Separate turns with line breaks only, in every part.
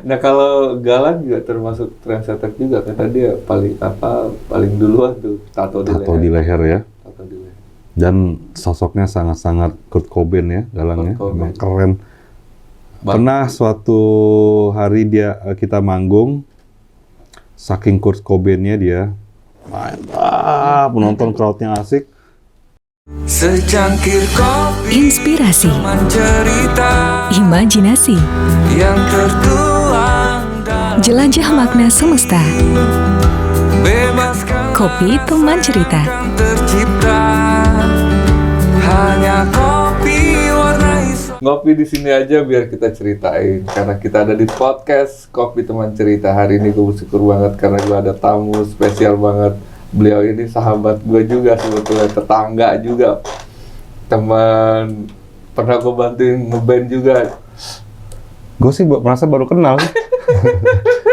Nah kalau Galang juga termasuk trendsetter juga karena dia paling duluan tuh tato
di leher ya.
Tato di leher.
Dan sosoknya sangat-sangat Kurt Cobain ya, Galangnya. Emang keren. Pernah suatu hari kita manggung, saking Kurt Cobainnya dia, mantap, penonton crowdnya asik.
Secangkir kopi,
Inspirasi,
cerita
imajinasi,
yang tertuang dalam
jelajah makna semesta.
bebaskan
Kopi teman cerita.
tercipta hanya kopi warna hijau.
Ngopi di sini aja biar kita ceritain karena kita ada di podcast Kopi Teman Cerita. Hari ini gue bersyukur banget karena gue ada tamu spesial banget. Beliau ini sahabat gue juga sebetulnya, tetangga juga, teman, pernah gue bantuin ngeband juga.
Gue sih merasa baru kenal.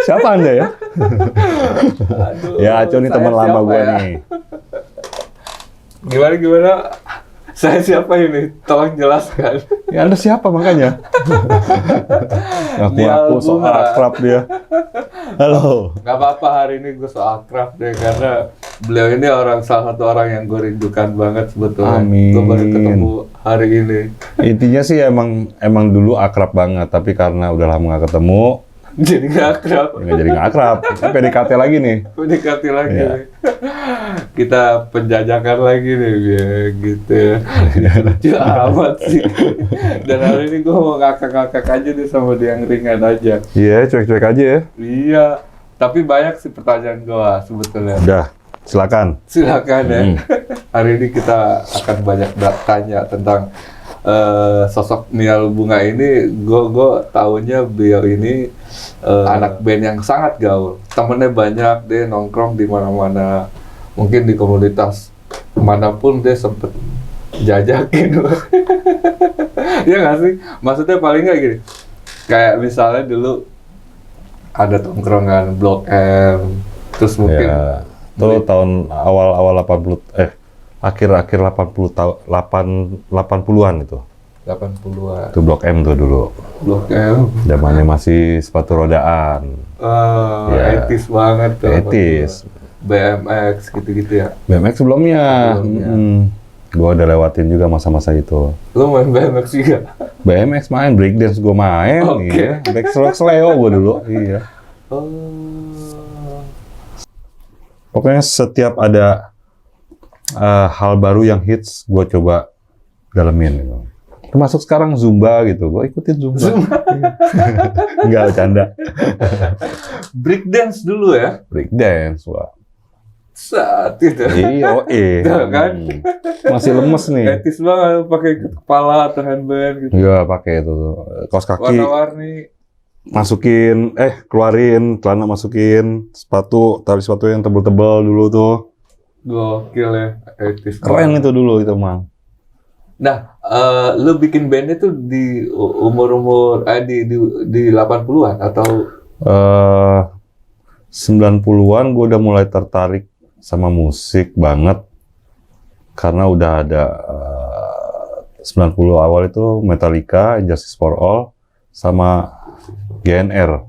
Siapa Anda ya?
Aduh,
Ya, Aco nih
saya
teman lama
siapa
gue
ya?
nih.
Gimana? Saya siapa ini? Tolong jelaskan.
Ya Anda siapa makanya? Aku so akrab dia. Halo.
Gak apa-apa, hari ini gue so akrab deh karena beliau ini salah satu orang yang gue rindukan banget sebetulnya.
Amin.
Gue baru ketemu hari ini.
Intinya sih emang dulu akrab banget, tapi karena udah lama gak ketemu,
Jadi gak akrab.
nggak jadi gak akrab. PDKT lagi nih.
Mendekati lagi
Iya.
nih. Kita penjajakan lagi nih ya, gitu ya. Lucu amat sih. Dan hari ini gue mau ngakak-ngakak aja nih sama dia yang ringan aja.
Iya, cuek-cuek aja ya.
Iya, tapi banyak sih pertanyaan gue sebetulnya.
Udah, silakan.
Silakan ya. Hari ini kita akan banyak tanya tentang sosok Nial Bunga ini. Gue taunya beliau ini anak band yang sangat gaul. Temennya banyak, dia nongkrong di mana-mana. Mungkin di komunitas manapun dia sempet jajakin. Ya nggak sih? Maksudnya paling nggak gini. Kayak misalnya dulu ada tongkrongan Blok M, terus mungkin
Ya, itu tahun awal 80 akhir 80-an itu.
80-an.
Itu Blok M tuh dulu.
Blok M.
Zamannya masih sepatu rodaan. Ya.
Etis banget tuh.
Etis.
BMX gitu-gitu ya.
BMX sebelumnya. Gua udah lewatin juga masa-masa itu.
Lu main BMX juga?
BMX main, breakdance gue main,
Oke.
iya. Backstroke Leo gue dulu, iya. Pokoknya setiap ada hal baru yang hits, gue coba dalemin. Gitu. Termasuk sekarang Zumba gitu, gue ikutin Zumba. Enggak, bercanda.
Breakdance dulu ya?
Breakdance, wah.
Saat itu.
Iya,
Tuh kan?
Masih lemes nih.
Etis banget pakai kepala atau handband gitu.
Iya, pakai itu tuh. Kaos kaki.
Warna-warni.
Masukin, keluarin, celana masukin, tali sepatu yang tebel-tebel dulu tuh.
Gokil ya, etis.
Keren
banget.
itu dulu itu, Mang.
Nah, lu bikin bandnya tuh di umur-umur, di 80-an atau?
90-an gue udah mulai tertarik sama musik banget. Karena udah ada 90 awal itu Metallica, Injustice for All, sama GNR.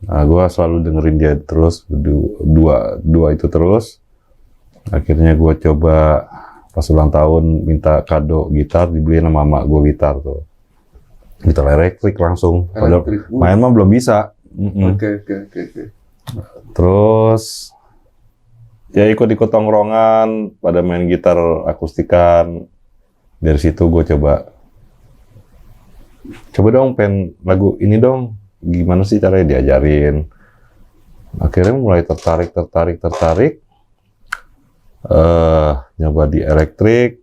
Nah, gue selalu dengerin dia terus, dua itu terus. Akhirnya gue coba pas ulang tahun minta kado gitar, dibeliin sama mama gue gitar tuh. Gitar elektrik langsung. Padahal
Elektrik.
main mah belum bisa.
Oke.
Terus ya ikut-ikut tongkrongan pada main gitar akustikan. Dari situ gue coba dong pengen lagu ini dong, gimana sih caranya, diajarin. Akhirnya mulai tertarik. Nyoba di elektrik.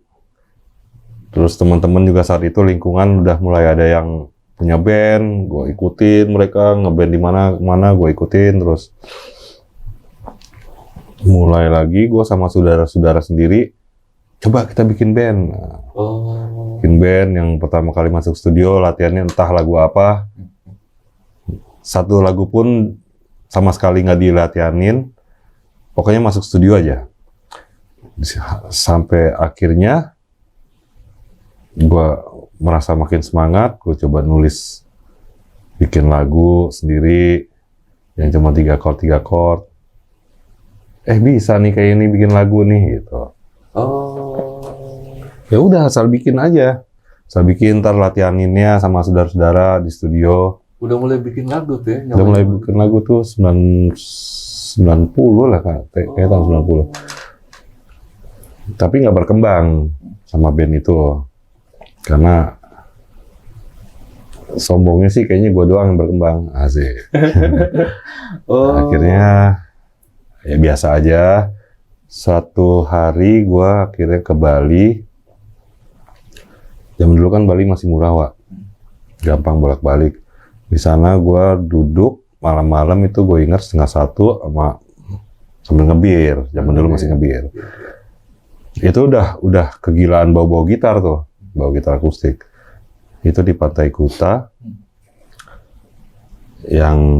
Terus teman-teman juga saat itu lingkungan udah mulai ada yang punya band, gue ikutin mereka ngeband di mana gue ikutin. Terus mulai lagi gue sama saudara-saudara sendiri, coba kita bikin band. Bikin band yang pertama kali masuk studio, latihannya entah lagu apa. Satu lagu pun sama sekali nggak dilatihanin, pokoknya masuk studio aja. Sampai akhirnya gue merasa makin semangat, gue coba nulis bikin lagu sendiri yang cuma 3 chord. Bisa nih kayak ini bikin lagu nih gitu.
Oh.
Ya udah asal bikin aja. Asal bikin, ntar latihaninnya sama saudara-saudara di studio.
Udah mulai bikin lagu tuh ya?
Udah mulai bikin lagu tuh 90 lah kayak tahun 90. Tapi nggak berkembang sama band itu loh. Karena sombongnya sih kayaknya gue doang yang berkembang. Asik. Akhirnya ya biasa aja. Suatu hari gue akhirnya ke Bali. Zaman dulu kan Bali masih murah, Wak. Gampang bolak-balik. Di sana gue duduk malam-malam itu gue ingat 1:30 sambil ngebir. Zaman dulu masih ngebir. Itu udah kegilaan bawa gitar tuh, bawa gitar akustik. Itu di Pantai Kuta yang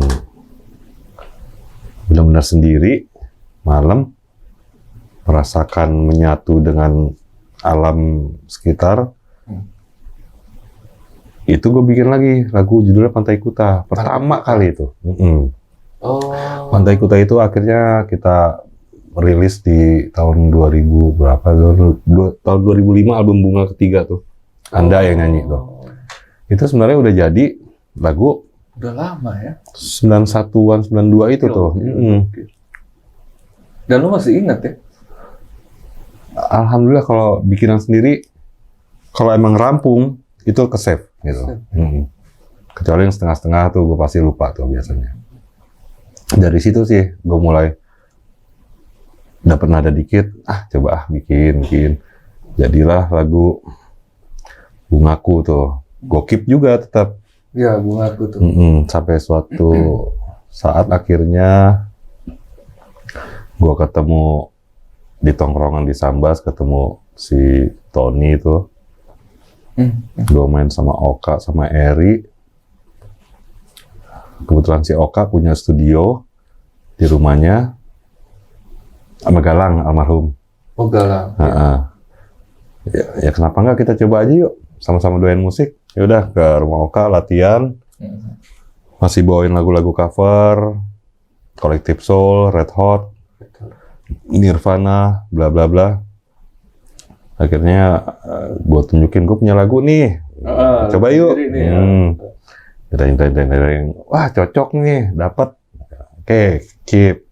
benar-benar sendiri, malam, merasakan menyatu dengan alam sekitar. Itu gue bikin lagi lagu judulnya Pantai Kuta, pertama kali itu. Pantai Kuta itu akhirnya kita rilis di tahun 2000 berapa? Tahun 2005 album Bunga ketiga tuh. Anda yang nyanyi tuh. Itu sebenarnya udah jadi lagu.
Udah lama ya?
91-an, 92 itu tuh.
Dan lu masih ingat ya?
Alhamdulillah kalau bikinan sendiri, kalau emang rampung, itu ke-save gitu. Kecuali yang setengah-setengah tuh gue pasti lupa tuh biasanya. Dari situ sih gue mulai dapat nada dikit, coba bikin. Jadilah lagu Bungaku tuh. Gue keep juga tetap.
Iya, Bungaku tuh.
Sampai suatu saat akhirnya gue ketemu di tongkrongan di Sambas, ketemu si Tony itu. Gue main sama Oka sama Eri. Kebetulan si Oka punya studio di rumahnya sama Galang almarhum.
Oh, Galang.
Ya kenapa nggak kita coba aja yuk, sama-sama doyan musik. Ya udah ke rumah Oka latihan. Masih bawain lagu-lagu cover, Collective Soul, Red Hot, Nirvana, bla bla bla. Akhirnya gue tunjukin, gue punya lagu nih, coba yuk. Wah cocok nih, dapat. Oke, keep.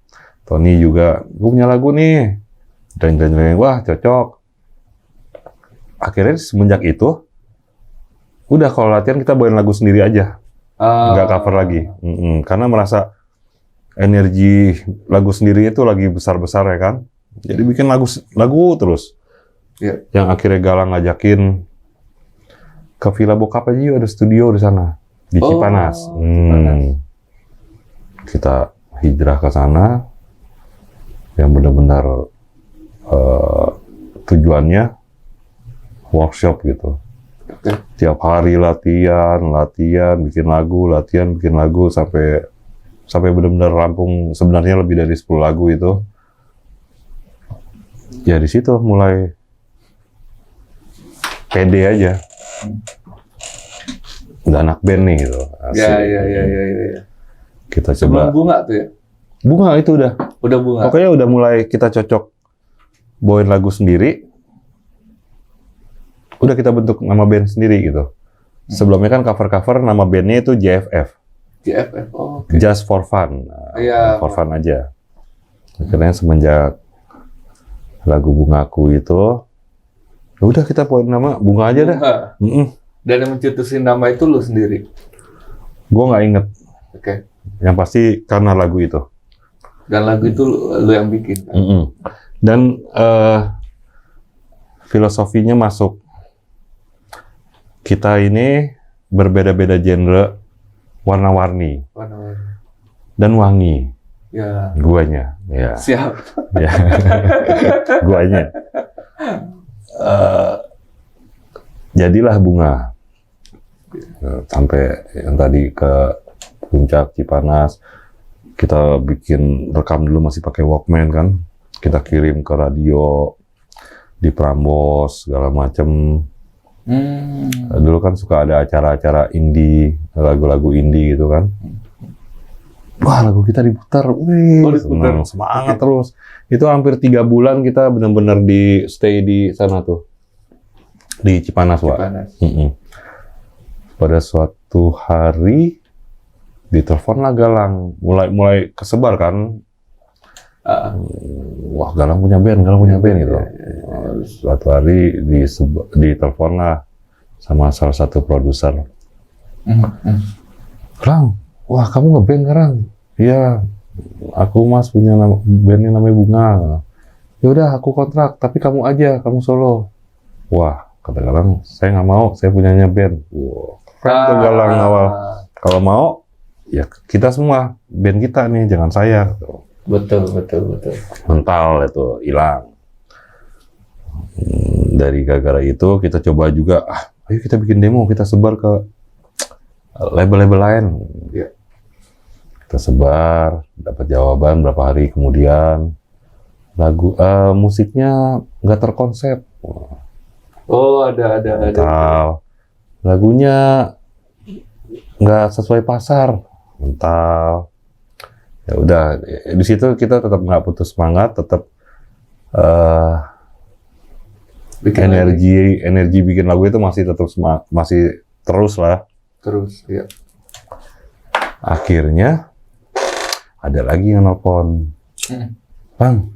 Tony juga, gue punya lagu nih. Wah cocok. Akhirnya semenjak itu, udah kalau latihan kita bawain lagu sendiri aja, nggak cover lagi. Karena merasa energi lagu sendiri itu lagi besar-besar ya kan. Jadi bikin lagu terus. Yang akhirnya Galang ngajakin ke Villa Bokap aja yuk, ada studio di sana di Cipanas. Kita hijrah ke sana yang benar-benar tujuannya workshop gitu. Tiap hari latihan, bikin lagu sampai benar-benar rampung. Sebenarnya lebih dari 10 lagu itu. Ya di situ mulai pede aja. Udah anak band nih gitu.
Iya.
Kita
Sebelum
coba.
Bunga tuh ya?
Bunga itu udah.
Udah Bunga.
Pokoknya udah mulai kita cocok bawain lagu sendiri. Udah kita bentuk nama band sendiri gitu. Sebelumnya kan cover-cover nama bandnya itu JFF.
JFF,
Just for Fun. For fun aja. Akhirnya semenjak lagu Bungaku itu, udah kita bawain nama Bunga aja dah.
Dan yang mencetusin nama itu lu sendiri?
Gue nggak inget. Yang pasti karena lagu itu.
Dan lagu itu lu yang bikin?
Dan filosofinya masuk. Kita ini berbeda-beda genre, warna-warni, dan wangi.
Ya.
Guanya. Ya.
Siap.
Ya. Guanya. Jadilah Bunga. Sampai yang tadi ke puncak Cipanas, kita bikin rekam dulu masih pakai Walkman kan, kita kirim ke radio di Prambors segala macem. Dulu kan suka ada acara-acara indie, lagu-lagu indie gitu kan. Wah, lagu kita diputar, wih, senang, semangat terus. Itu hampir 3 bulan kita benar-benar di stay di sana tuh, di Cipanas, Wak. Pada suatu hari ditelepon lah Galang, mulai kesebar kan. Wah, Galang punya band gitu. Suatu hari ditelepon lah sama salah satu produser. Galang, wah kamu ngeband sekarang? Iya, aku Mas punya bandnya namanya Bunga. Ya udah aku kontrak, tapi kamu aja, kamu solo. Wah, kata Galang, saya nggak mau, saya punyanya band. Wah, keren tuh Galang awal. Kalau mau, ya kita semua, band kita nih, jangan saya.
Betul.
Mental itu hilang. Dari gara-gara itu kita coba juga, ayo kita bikin demo, kita sebar ke label-label lain.
Iya.
Kita sebar, dapat jawaban berapa hari kemudian. Musiknya nggak terkonsep.
Oh, ada.
Mental. Lagunya nggak sesuai pasar. Mental. Ya udah, di situ kita tetap nggak putus semangat, tetap energi bikin lagu itu masih tetap masih terus lah.
Terus, ya.
Akhirnya ada lagi yang nelpon, Bang,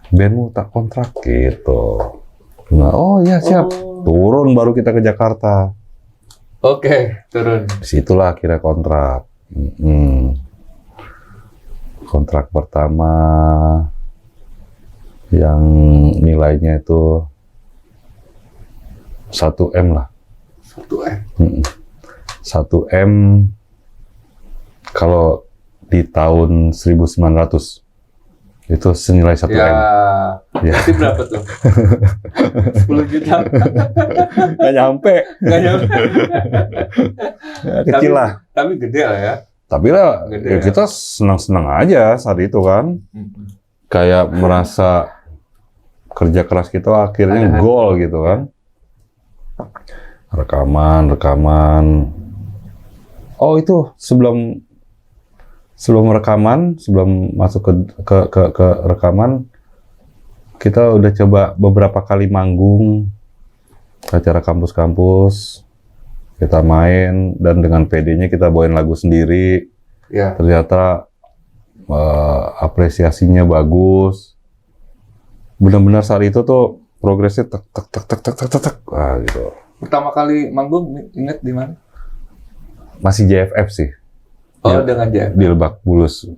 bandmu tak kontrak gitu. Nah, oh ya siap, turun baru kita ke Jakarta.
Oke, turun.
Disitulah akhirnya kontrak. Kontrak pertama yang nilainya itu 1M lah.
1M.
1M kalau di tahun 1900 itu senilai 1M.
Ya. Itu berapa tuh? 10 juta.
Nggak nyampe. Kecil lah.
Tapi gede lah ya.
Tapi lah, ya kita senang-senang aja saat itu kan. Kayak merasa kerja keras kita akhirnya goal gitu kan. Rekaman. Oh itu sebelum rekaman, sebelum masuk ke rekaman, kita udah coba beberapa kali manggung acara kampus-kampus, kita main dan dengan PD-nya kita bawain lagu sendiri.
Ya.
Ternyata apresiasinya bagus. Benar-benar saat itu tuh progresnya tek. Wah gitu.
Pertama kali manggung ingat di mana?
Masih JFF sih.
Oh, dengan JFF.
Di Lebak Bulus.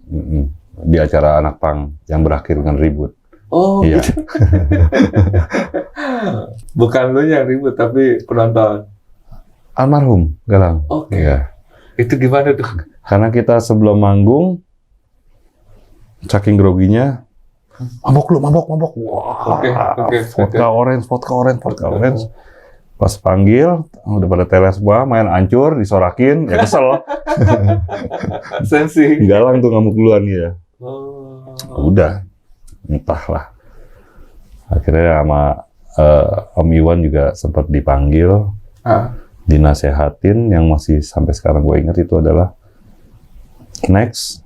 Di acara anak pang yang berakhir dengan ribut.
Oh,
iya.
gitu. Bukan lu yang ribut, tapi penonton.
Almarhum Galang.
Oke.
Iya.
Itu gimana tuh?
Karena kita sebelum manggung, saking groginya, mabok. Wah,
Oke.
vodka orange. Pas panggil, udah pada teles semua, main hancur, disorakin, ya kesel.
Sensi.
Galang tuh ngamuk duluan ya.
Oh.
Udah, entahlah. Akhirnya sama Om Iwan juga sempat dipanggil, dinasehatin. Yang masih sampai sekarang gue ingat itu adalah next,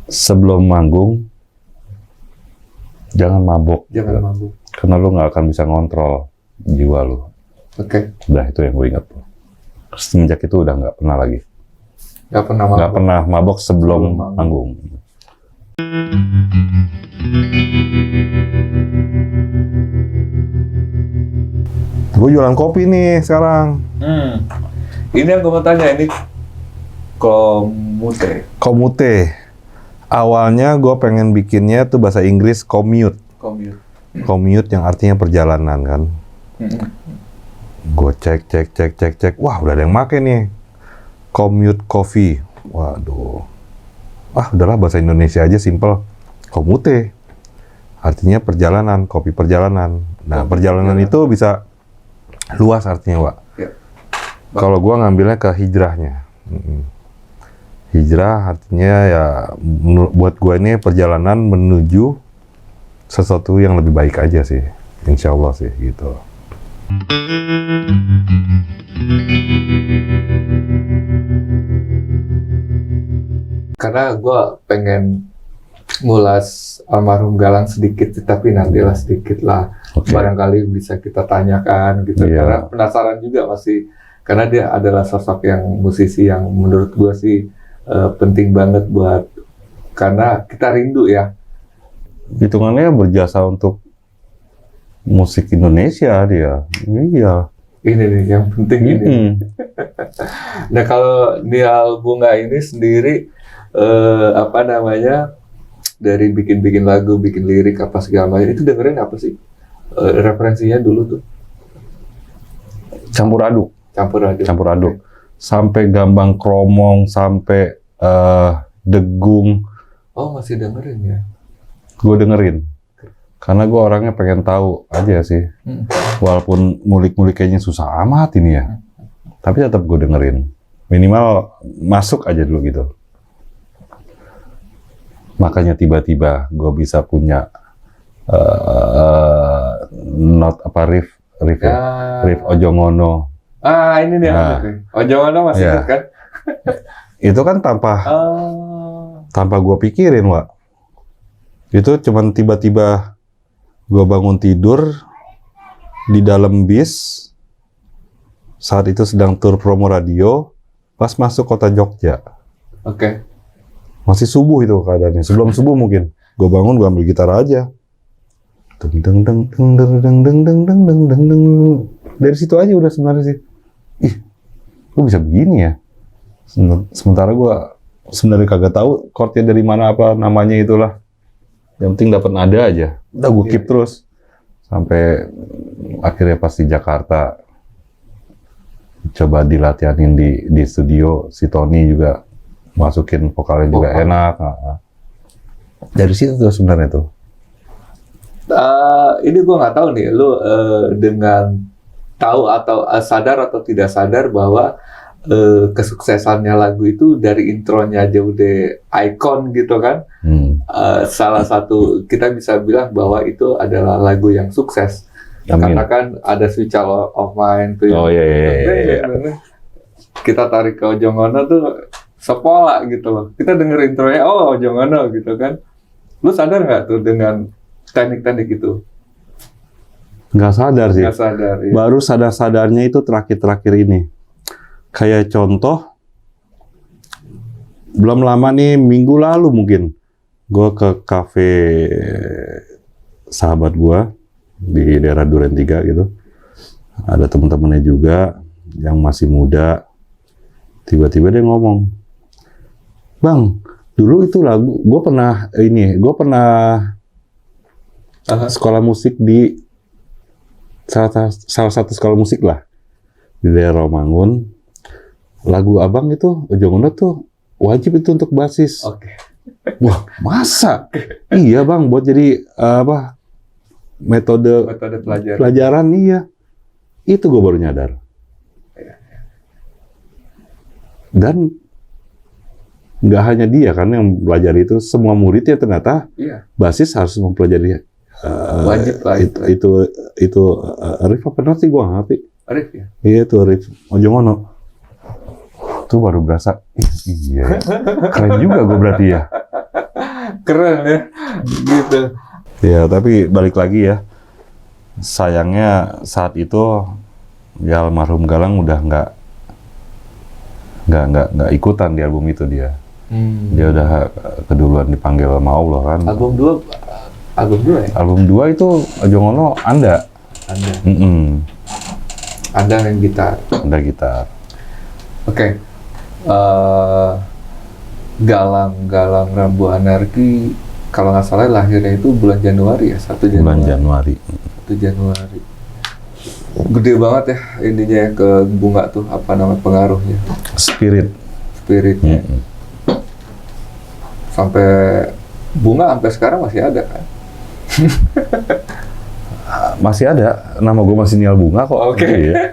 sebelum manggung jangan mabok. Karena lu nggak akan bisa ngontrol jiwa lu.
Oke.
Udah, itu yang gue ingat tuh. Semenjak itu udah nggak pernah lagi.
Nggak pernah
mabok sebelum manggung. Gue jualan kopi nih sekarang.
Ini yang gue mau tanya, ini
Komute. Awalnya gue pengen bikinnya tuh bahasa Inggris commute. Commute yang artinya perjalanan kan. Gue cek. Wah, udah ada yang make nih. Commute coffee. Waduh. Udahlah bahasa Indonesia aja simple. Komute. Artinya perjalanan, kopi perjalanan. Nah, perjalanan itu bisa luas artinya, Wak.
Ya.
Kalau gue ngambilnya ke hijrahnya. Hijrah artinya ya buat gue ini perjalanan menuju sesuatu yang lebih baik aja sih, insya Allah sih gitu.
Karena gue pengen ngulas almarhum Galang sedikit, tapi nantilah sedikit lah.
Oke.
Barangkali bisa kita tanyakan gitu.
Iya.
Karena penasaran juga masih, karena dia adalah sosok yang musisi yang menurut gue sih penting banget buat, karena kita rindu ya.
Hitungannya berjasa untuk musik Indonesia dia. Iya.
Ini nih yang penting ini.
Mm-mm.
Nah kalau Nial Bunga ini sendiri apa namanya, dari bikin lagu, bikin lirik apa segala macam itu dengerin apa sih referensinya dulu tuh?
Campur aduk. Campur aduk. Sampai Gambang Kromong, sampai Degung,
Oh masih dengerin ya?
gue dengerin. Karena gue orangnya pengen tahu aja sih. Walaupun ngulik-ngulik kayaknya susah amat ini ya. Tapi tetap gue dengerin. Minimal masuk aja dulu gitu. Makanya tiba-tiba gue bisa punya not apa riff ya. Riff Ojo Ngono.
Ini nih
Nah.
Ojo Ngono masih
Iya.
ingat kan?
Itu kan tanpa gue pikirin, Wak. Itu cuman tiba-tiba gue bangun tidur di dalam bis. Saat itu sedang tur promo radio, pas masuk kota Jogja.
Oke.
Masih subuh itu keadaannya. Sebelum subuh mungkin. Gue bangun, gue ambil gitar aja. Deng deng deng deng deng deng deng deng deng deng deng deng. Dari situ aja udah sebenarnya sih. Ih, gue bisa begini ya. Sementara gue sebenarnya kagak tahu chordnya dari mana, apa namanya itulah. Yang penting dapat nada aja. Udah gue keep terus sampai akhirnya pas di Jakarta coba dilatihanin di studio. Si Tony juga masukin vokalnya juga enak. Dari situ tuh sebenarnya tuh.
Ini gue nggak tahu nih, lu dengan tahu atau sadar atau tidak sadar bahwa kesuksesannya lagu itu dari intronya aja udah ikon gitu kan. Salah satu kita bisa bilang bahwa itu adalah lagu yang sukses.
Amin.
Karena kan ada Switch of Mine tuh.
Oh iya.
Kita tarik ke Ojo Ngono tuh sepola gitu loh. Kita denger intronya, oh Ojo Ngono gitu kan. Lu sadar nggak tuh dengan teknik-teknik itu?
Nggak sadar sih.
Nggak sadar. Ya.
Baru sadar-sadarnya itu terakhir-terakhir ini. Kayak contoh, belum lama nih, minggu lalu mungkin, gue ke kafe sahabat gue di daerah Duren 3 gitu. Ada teman-temannya juga yang masih muda. Tiba-tiba dia ngomong, "Bang, dulu itu lagu, gue pernah sekolah musik di salah satu sekolah musik lah di daerah Romangun. Lagu abang itu Ojo Ngono tuh wajib itu untuk basis."
Oke.
Wah, masa? Iya bang, buat jadi metode pelajaran, iya. Itu gue baru nyadar. Dan nggak hanya dia kan yang belajar itu, semua muridnya ternyata basis harus mempelajari
wajib lah
itu riff apa nanti gue ngerti.
Riff ya?
Iya itu riff Ojo Ngono. Tuh baru berasa, iya, keren juga gue berarti ya.
Keren ya, gitu.
Ya tapi balik lagi ya, sayangnya saat itu ya almarhum Galang udah nggak ikutan di album itu dia. Dia udah keduluan dipanggil sama Allah kan.
Album 2 ya?
Album 2 itu Ojo Ngono Anda.
Anda main gitar.
Anda gitar.
Oke. Galang Rambu Anarki kalau nggak salah lahirnya itu bulan Januari ya, 1 Januari.
Bulan Januari.
1 Januari. Gede banget ya ininya ya, ke Bunga tuh, apa nama pengaruhnya? Spiritnya. Sampai Bunga sampai sekarang masih ada kan?
Masih ada, nama gue masih Nial Bunga kok.
Oke.
Iya.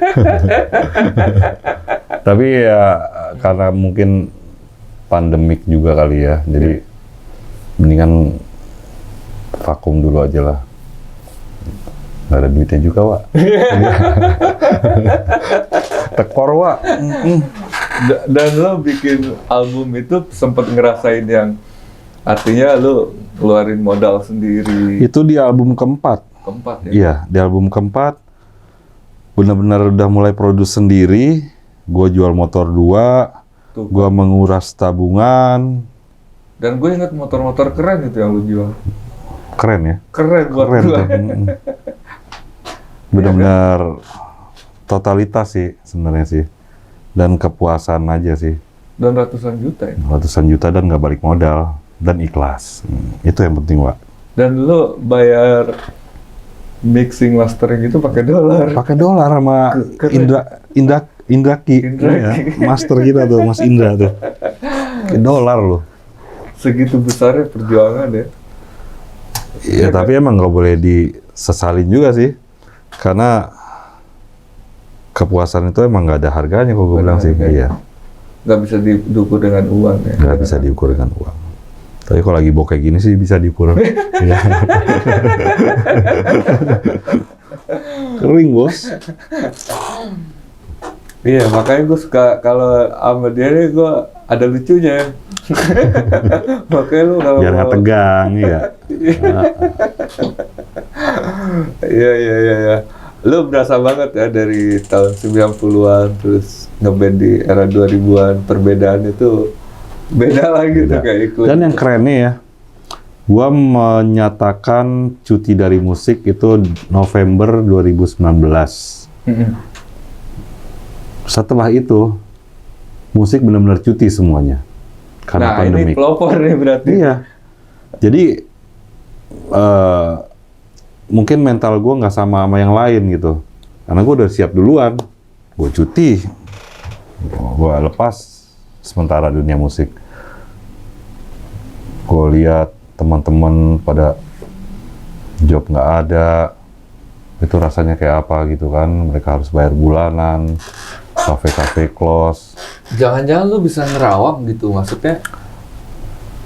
Tapi ya karena mungkin pandemik juga kali ya, jadi mendingan vakum dulu aja lah. Nggak ada duitnya juga, Wak. Tekor, Wak.
Dan lo bikin album itu sempat ngerasain yang artinya lo keluarin modal sendiri.
Itu di album keempat.
Keempat ya?
Iya, di album keempat benar-benar udah mulai produce sendiri. Gue jual motor 2,
Tuh.
gue menguras tabungan.
Dan gue ingat motor-motor keren itu yang lo jual.
Keren ya?
Keren buat
Keren
gue.
tuh. Benar-benar totalitas sih sebenarnya sih. Dan kepuasan aja sih.
Dan ratusan juta ya?
Ratusan juta dan nggak balik modal. Dan ikhlas. Itu yang penting, Wak.
Dan lo bayar mixing mastering itu pakai dolar.
Pakai dolar sama
Keren.
Indraki.
Indraki.
Ya, master kita tuh, Mas Indra tuh. Pakai dolar loh.
Segitu besarnya perjuangan ya.
Iya, tapi emang nggak boleh disesalin juga sih. Karena kepuasan itu emang nggak ada harganya kalau gue
Nggak
bilang
ada
sih.
harganya.
Iya,
Nggak bisa diukur dengan uang ya.
nggak bisa diukur dengan uang. Tapi kalau lagi bokeh gini sih bisa diukur. Iya. Kering, Bos.
Iya, makanya gue suka kalau sama dia nih gue ada lucunya. Makanya lu kalau
Biar nggak tegang, iya.
Iya. Lu berasa banget ya dari tahun 90-an terus ngeband di era 2000-an, perbedaan itu beda lagi tuh
Beda.
kayak ikut.
Dan yang kerennya ya, gua menyatakan cuti dari musik itu November 2019. Setelah itu, musik benar-benar cuti semuanya. Karena
Nah,
pandemi.
ini pelopor nih berarti.
Iya. Jadi, mungkin mental gue nggak sama yang lain gitu. Karena gue udah siap duluan. Gue cuti. Gue lepas sementara dunia musik. Gue lihat teman-teman pada job nggak ada. Itu rasanya kayak apa gitu kan. Mereka harus bayar bulanan. Kafe-kafe close.
Jangan-jangan lu bisa ngerawang gitu, maksudnya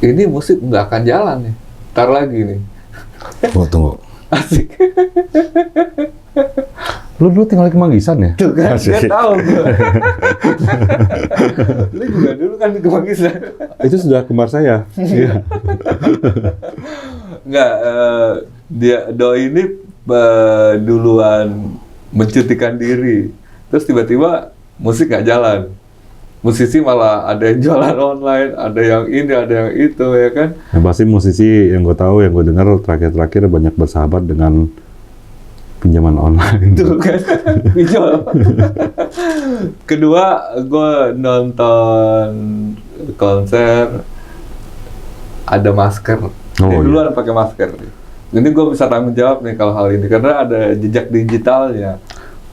ini musik nggak akan jalan nih. Ntar lagi nih.
Tunggu.
Asik.
Lu dulu tinggal di Kemanggisan ya?
Tuh kan,
Asik.
dia tahu gue. Lu juga dulu kan di Kemanggisan.
Itu sudah kembar saya. Iya.
Nggak, dia Doi ini duluan mencutikan diri. Terus tiba-tiba musik nggak jalan. Musisi malah ada yang jualan online, ada yang ini, ada yang itu, ya kan?
Yang pasti musisi yang gue tahu, yang gue dengar terakhir-terakhir banyak bersahabat dengan pinjaman online.
Tuh kan, pinjol. Kedua, gue nonton konser, ada masker. Dia
iya.
duluan pakai masker. Ini gue bisa tanggung jawab nih kalau hal ini, karena ada jejak digitalnya.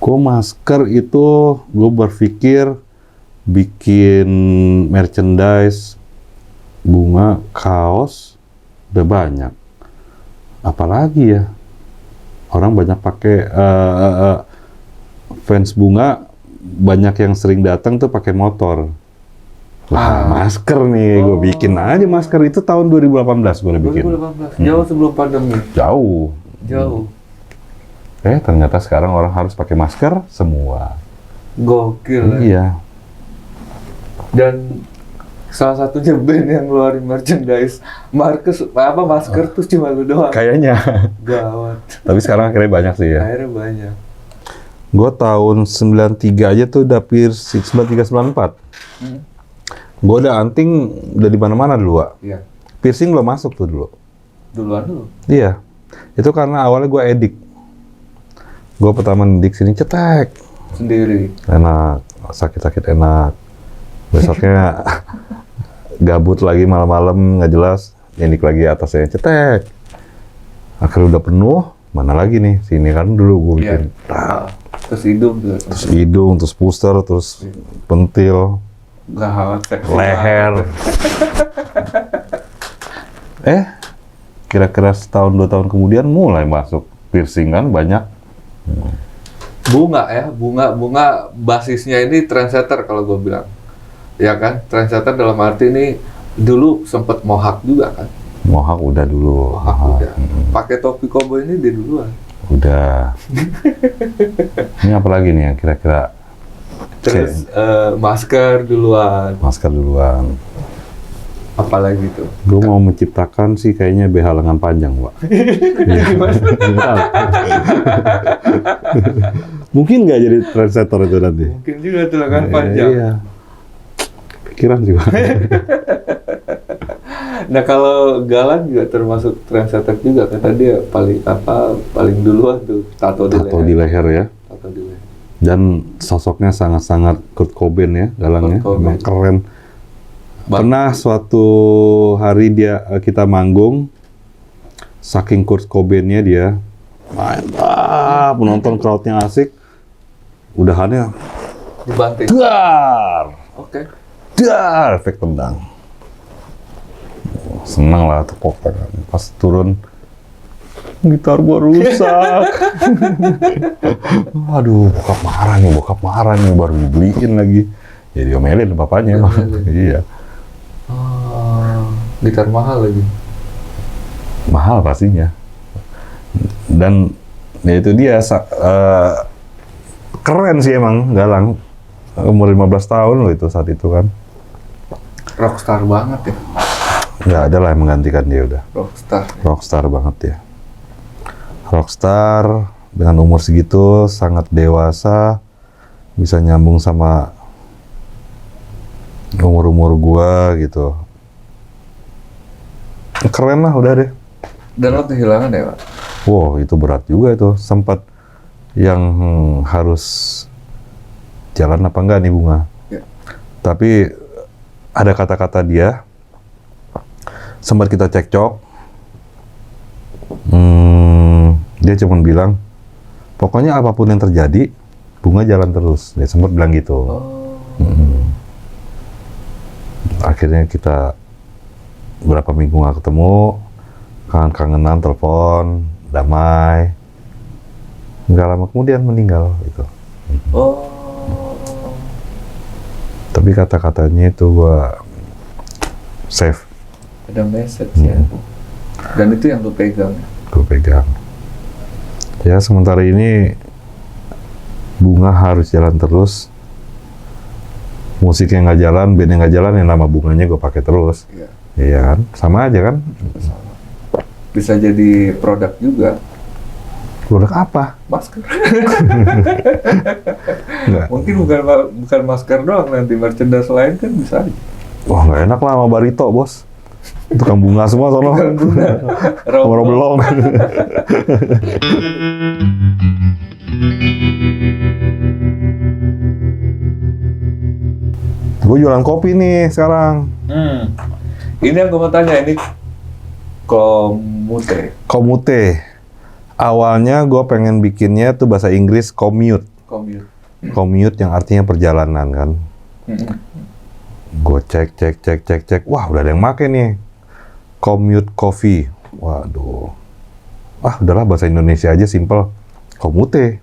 Gue masker itu, gue berpikir bikin merchandise, bunga, kaos, udah banyak. Apalagi ya, orang banyak pakai fans bunga, banyak yang sering datang tuh pakai motor. Wah, masker nih, gue bikin aja masker itu tahun 2018 gue udah bikin.
2018, jauh sebelum pandemi.
Jauh.
Jauh.
Ternyata sekarang orang harus pakai masker semua.
Gokil. Ya.
Iya.
Dan salah satunya band yang ngeluarin merchandise masker tuh cuma lu doang.
Kayaknya.
Gawat.
Tapi sekarang akhirnya banyak sih ya.
Akhirnya banyak.
Gue tahun 93 aja tuh udah piercing, 93, 94. Gue udah anting udah di mana-mana dulu, Wak.
Iya.
Piercing belum masuk tuh dulu.
Duluan dulu.
Iya. Itu karena awalnya gue edik. Gue pertama edik sini cetek.
Sendiri.
Enak. Sakit-sakit enak. Besoknya gabut lagi malam-malam nggak jelas. Edik lagi atasnya cetek. Akhirnya udah penuh. Mana lagi nih? Sini kan dulu gue bikin.
Iya. Terus hidung tuh.
Terus hidung, terus puster, terus pentil.
Gawat.
Leher. Kira-kira setahun 2 tahun kemudian mulai masuk piercing kan banyak.
Bunga ya, bunga basisnya ini trendsetter kalau gue bilang. Ya kan, trendsetter dalam arti ini dulu sempet mohawk juga kan.
Mohawk udah dulu.
Mohawk udah. Pakai topi koboi ini dia duluan.
Udah. Ini apa lagi nih yang kira-kira?
Terus masker duluan,
Masker duluan.
apalagi tuh?
Gue mau menciptakan sih kayaknya BH lengan panjang, Pak. Mungkin nggak jadi trendsetter itu nanti?
Mungkin juga tuh lengan panjang.
Iya. Pikiran juga.
Nah kalau Galang juga termasuk trendsetter juga karena dia paling duluan tuh tato
Tato di leher ya.
Tato di leher.
Dan sosoknya sangat-sangat Kurt Cobain ya, Galangnya.
Kurt Cobain.
Emang keren. Pernah suatu hari kita manggung, saking Kurt Cobain-nya dia, mantap, penonton crowd-nya asik, udahannya,
Dibanting.
dar,
Oke.
dar, efek tendang. Senang lah tepok tangan. Pas turun, gitar gua rusak. Aduh, bokap marah nih, baru dibeliin lagi. Ya diomelin bapaknya. Iya.
Oh, gitar mahal lagi.
Mahal pastinya. Dan ya itu dia, keren sih emang Galang. Umur 15 tahun loh itu saat itu kan.
Rockstar banget ya.
Nggak ada lah yang menggantikan dia udah.
Rockstar.
Rockstar banget ya. Rockstar dengan umur segitu sangat dewasa, bisa nyambung sama umur-umur gua gitu. Keren lah udah deh.
Dan lo kehilangan ya, Pak?
Wow, itu berat juga itu. Sempat yang harus jalan apa enggak nih Bunga.
Ya.
Tapi ada kata-kata dia, sempat kita cekcok. Dia cuma bilang, pokoknya apapun yang terjadi, Bunga jalan terus. Dia sempat bilang gitu. Akhirnya kita berapa minggu nggak ketemu, kangen-kangenan, telepon, damai. Nggak lama kemudian meninggal gitu.
Oh.
Tapi kata-katanya itu gua save,
Ada message ya. Dan itu yang lo pegang.
gua pegang. Ya sementara ini Bunga harus jalan terus. Musiknya nggak jalan, bandnya nggak jalan, yang nama Bunganya gue pakai terus.
Iya.
Iya kan, sama aja kan.
Bisa jadi produk juga.
Produk apa?
Masker.
Nggak.
Mungkin bukan masker doang, nanti merchandise lain kan bisa aja.
Wah nggak enak lah sama Barito bos. Tukang bunga semua sono. Roblong. Gue jualan kopi nih sekarang.
Ini yang gue mau tanya, ini komute.
Komute. Awalnya gue pengen bikinnya tuh bahasa Inggris commute. Commute yang artinya perjalanan kan. Gue cek. Wah udah ada yang make nih. Commute coffee. Waduh. Udahlah bahasa Indonesia aja simple. Komute.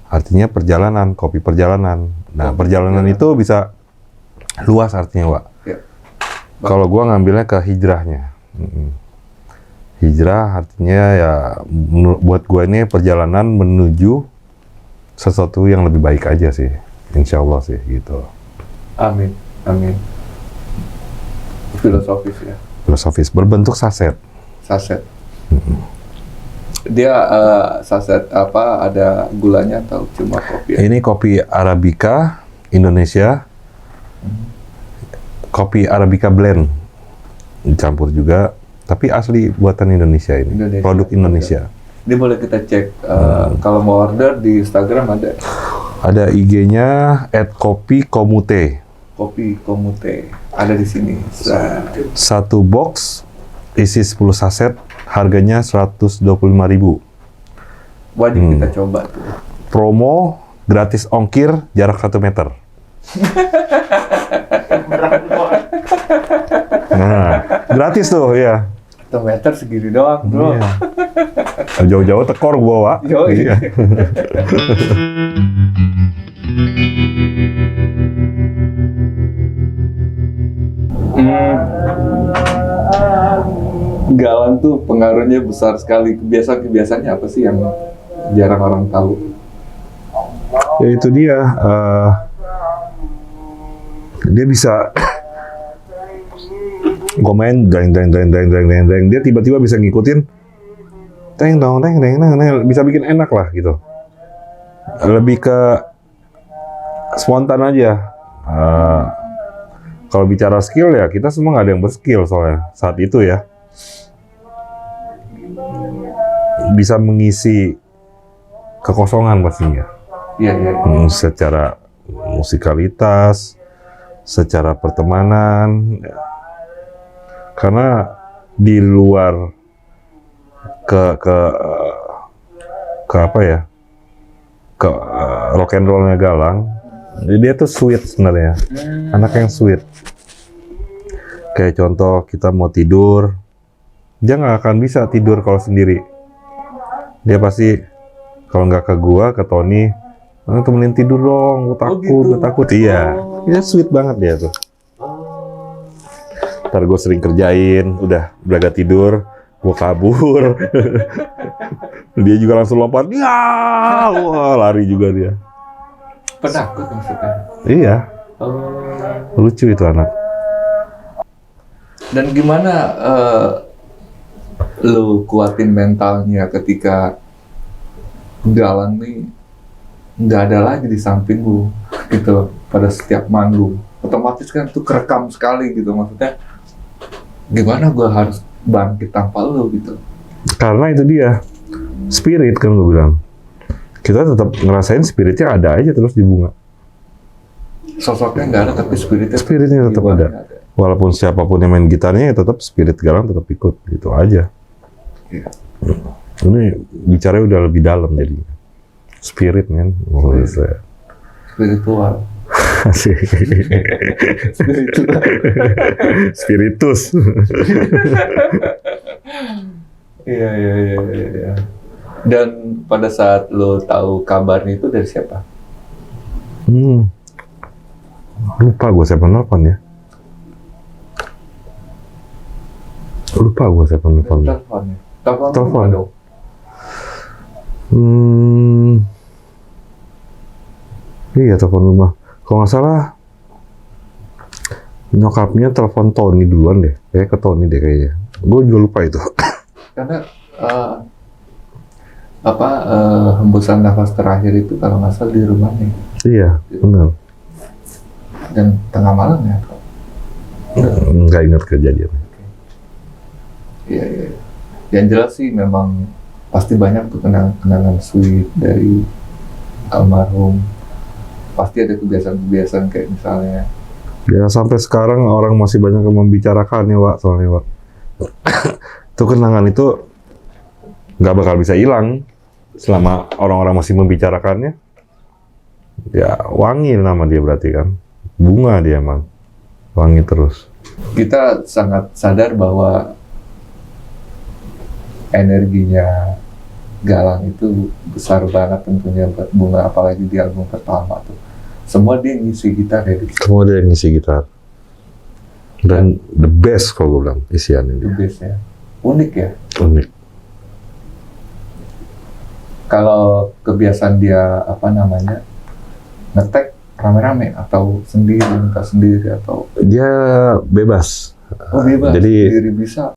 Artinya perjalanan, kopi perjalanan. Nah perjalanan itu bisa luas artinya, Pak.
Ya.
Kalau gua ngambilnya ke hijrahnya. Hijrah artinya ya buat gua ini perjalanan menuju sesuatu yang lebih baik aja sih. Insya Allah sih gitu.
Amin. Filosofis ya.
Filosofis, berbentuk saset.
Saset. Dia saset apa, ada gulanya atau cuma kopi?
Ini kopi Arabica Indonesia. Kopi Arabica blend dicampur juga, tapi asli buatan Indonesia ini. Produk Indonesia.
Ini boleh kita cek kalau mau order di Instagram ada.
Ada IG-nya @kopikomute.
Kopi komute ada di sini.
Satu box isi 10 saset, harganya 125.000.
Wajib kita coba tuh.
Promo gratis ongkir jarak 1 meter. Nah, gratis tuh ya.
1 meter segini doang, bro.
Iya. Jauh-jauh tekor gua, Wak.
Yoi.
Iya.
Galang tuh pengaruhnya besar sekali. Kebiasaan-kebiasaannya apa sih yang jarang orang tahu?
Ya itu dia. Dia bisa komen deng, dia tiba-tiba bisa ngikutin teng, bisa bikin enak lah gitu. Lebih ke spontan aja. Kalau bicara skill ya kita semua nggak ada yang berskill soalnya saat itu ya. Bisa mengisi kekosongan pastinya.
Iya.
Secara musikalitas, secara pertemanan, ya. Karena di luar ke apa ya, ke rock and rollnya Galang, dia tuh sweet sebenarnya, anak yang sweet. Kayak contoh kita mau tidur, dia nggak akan bisa tidur kalau sendiri. Dia pasti kalau nggak ke gua, ke Tony, temenin tidur dong, gue takut, Iya, dia sweet banget dia tuh. Ntar gue sering kerjain, udah belaga tidur, gue kabur. Dia juga langsung lompat, ya, wah, lari juga dia.
Penakut maksudnya?
Iya, lucu itu anak.
Dan gimana lu kuatin mentalnya ketika Galang nih nggak ada lagi di samping lu gitu pada setiap manggung? Otomatis kan tuh kerekam sekali gitu, maksudnya gimana gue harus bangkit tanpa lu gitu?
Karena itu dia spirit kan gue bilang. Kita tetap ngerasain spiritnya ada aja terus di Bunga.
Sosoknya nggak ada tapi
Spiritnya tetap ada. Walaupun siapapun yang main gitarnya ya tetap spirit Galang tetap ikut gitu aja.
Iya.
Ini bicaranya udah lebih dalam jadi spirit kan.
Spiritual.
Asik. Spiritus.
Iya. Dan pada saat lo tahu kabarnya itu dari siapa?
Lupa gue siapa nelfon ya. Telepon.
dong.
Iya, telepon rumah. Kalau nggak salah nyokapnya telepon Tony duluan deh. Kayak ke Tony deh kayaknya. Gue juga lupa itu.
Karena hembusan nafas terakhir itu kalau nggak salah di rumahnya.
Iya, benar.
Dan tengah malam ya?
Nggak ingat kejadian.
Iya. Yang jelas sih memang pasti banyak tuh kenangan sweet dari almarhum. Pasti ada kebiasaan-kebiasaan kayak misalnya.
Ya sampai sekarang orang masih banyak yang membicarakannya, Wak, soalnya, Wak. Itu kenangan itu nggak bakal bisa hilang selama orang-orang masih membicarakannya. Ya wangi nama dia berarti kan. Bunga dia emang. Wangi terus.
Kita sangat sadar bahwa energinya Galang itu besar banget tentunya buat Bunga, apalagi di album pertama tuh. Semua dia ngisi gitar ya.
Semua dia ngisi gitar. Dan the best kalau gue bilang isiannya
The
dia.
best ya. Unik ya.
Unik.
Kalau kebiasaan dia ngetek rame-rame atau sendiri atau
Dia bebas.
bebas
Jadi
sendiri bisa.